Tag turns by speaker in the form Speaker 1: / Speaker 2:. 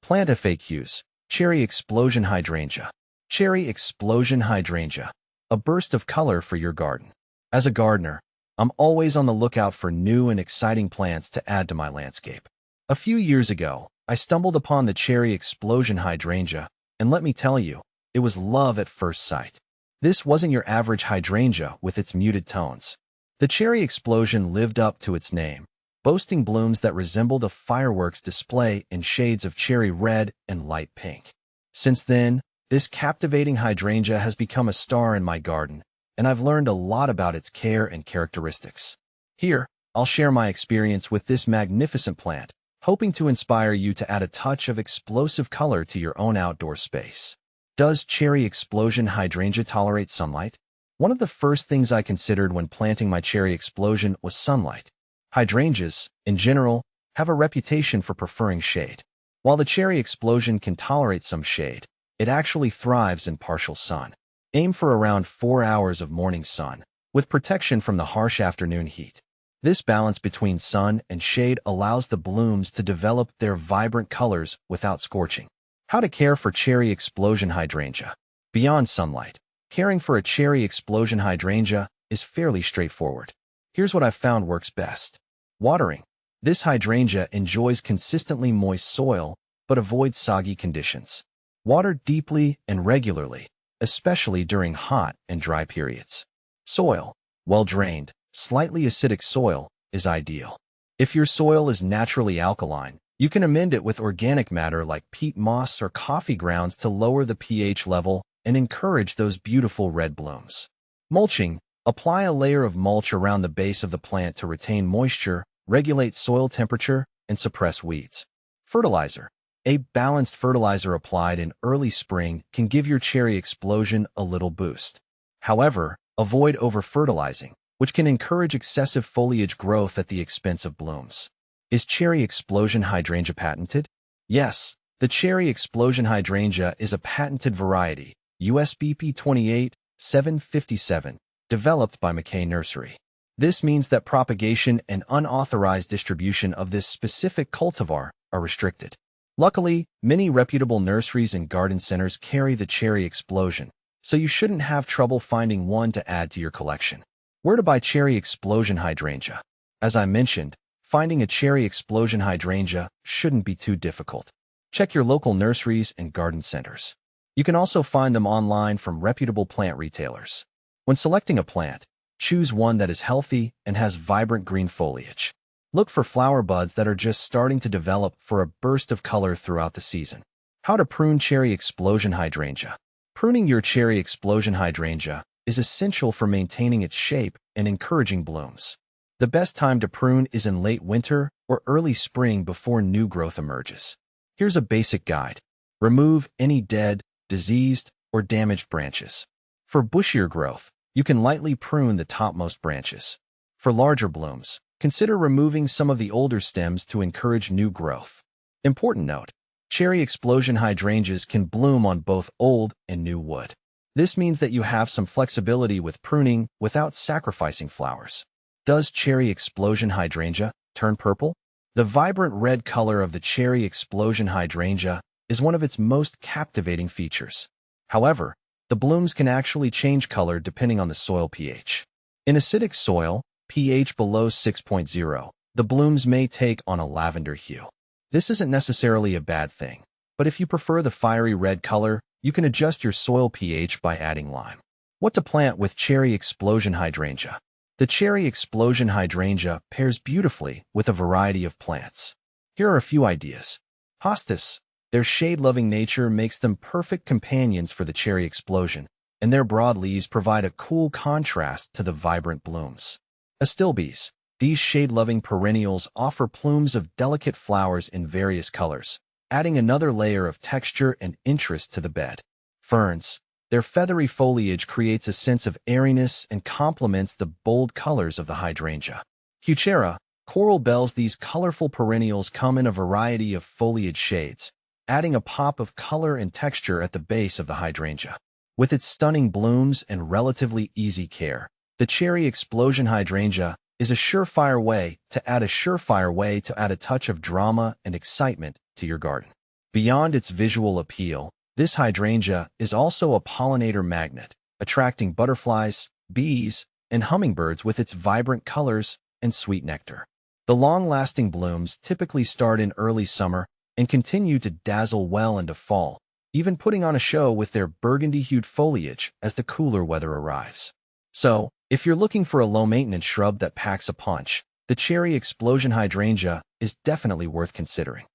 Speaker 1: Plant FAQs. Cherry Explosion Hydrangea. Cherry Explosion Hydrangea. A burst of color for your garden. As a gardener, I'm always on the lookout for new and exciting plants to add to my landscape. A few years ago, I stumbled upon the Cherry Explosion Hydrangea, and let me tell you, it was love at first sight. This wasn't your average hydrangea with its muted tones. The Cherry Explosion lived up to its name, boasting blooms that resembled a fireworks display in shades of cherry red and light pink. Since then, this captivating hydrangea has become a star in my garden, and I've learned a lot about its care and characteristics. Here, I'll share my experience with this magnificent plant, hoping to inspire you to add a touch of explosive color to your own outdoor space. Does Cherry Explosion Hydrangea tolerate sunlight? One of the first things I considered when planting my Cherry Explosion was sunlight. Hydrangeas, in general, have a reputation for preferring shade. While the Cherry Explosion can tolerate some shade, it actually thrives in partial sun. Aim for around 4 hours of morning sun, with protection from the harsh afternoon heat. This balance between sun and shade allows the blooms to develop their vibrant colors without scorching. How to care for Cherry Explosion Hydrangea. Beyond sunlight, caring for a Cherry Explosion Hydrangea is fairly straightforward. Here's what I've found works best. Watering. This hydrangea enjoys consistently moist soil, but avoids soggy conditions. Water deeply and regularly, especially during hot and dry periods. Soil. Well-drained, slightly acidic soil is ideal. If your soil is naturally alkaline, you can amend it with organic matter like peat moss or coffee grounds to lower the pH level and encourage those beautiful red blooms. Mulching. Apply a layer of mulch around the base of the plant to retain moisture, regulate soil temperature, and suppress weeds. Fertilizer. A balanced fertilizer applied in early spring can give your Cherry Explosion a little boost. However, avoid over-fertilizing, which can encourage excessive foliage growth at the expense of blooms. Is Cherry Explosion Hydrangea patented? Yes, the Cherry Explosion Hydrangea is a patented variety, USBP 28757, developed by McKay Nursery. This means that propagation and unauthorized distribution of this specific cultivar are restricted. Luckily, many reputable nurseries and garden centers carry the Cherry Explosion, so you shouldn't have trouble finding one to add to your collection. Where to buy Cherry Explosion Hydrangea? As I mentioned, finding a Cherry Explosion Hydrangea shouldn't be too difficult. Check your local nurseries and garden centers. You can also find them online from reputable plant retailers. When selecting a plant, choose one that is healthy and has vibrant green foliage. Look for flower buds that are just starting to develop for a burst of color throughout the season. How to prune Cherry Explosion Hydrangea. Pruning your Cherry Explosion Hydrangea is essential for maintaining its shape and encouraging blooms. The best time to prune is in late winter or early spring before new growth emerges. Here's a basic guide. Remove any dead, diseased, or damaged branches. For bushier growth, you can lightly prune the topmost branches. For larger blooms, consider removing some of the older stems to encourage new growth. Important note, Cherry Explosion Hydrangeas can bloom on both old and new wood. This means that you have some flexibility with pruning without sacrificing flowers. Does Cherry Explosion Hydrangea turn purple? The vibrant red color of the Cherry Explosion Hydrangea is one of its most captivating features. However, the blooms can actually change color depending on the soil pH. In acidic soil, pH below 6.0, the blooms may take on a lavender hue. This isn't necessarily a bad thing, but if you prefer the fiery red color, you can adjust your soil pH by adding lime. What to plant with Cherry Explosion Hydrangea? The Cherry Explosion Hydrangea pairs beautifully with a variety of plants. Here are a few ideas. Hostas. Their shade-loving nature makes them perfect companions for the Cherry Explosion, and their broad leaves provide a cool contrast to the vibrant blooms. Astilbes. These shade-loving perennials offer plumes of delicate flowers in various colors, adding another layer of texture and interest to the bed. Ferns. Their feathery foliage creates a sense of airiness and complements the bold colors of the hydrangea. Heuchera. Coral bells. These colorful perennials come in a variety of foliage shades, adding a pop of color and texture at the base of the hydrangea. With its stunning blooms and relatively easy care, the Cherry Explosion Hydrangea is a surefire way to add a touch of drama and excitement to your garden. Beyond its visual appeal, this hydrangea is also a pollinator magnet, attracting butterflies, bees, and hummingbirds with its vibrant colors and sweet nectar. The long-lasting blooms typically start in early summer and continue to dazzle well into fall, even putting on a show with their burgundy-hued foliage as the cooler weather arrives. So, if you're looking for a low-maintenance shrub that packs a punch, the cherry explosion hydrangea is definitely worth considering.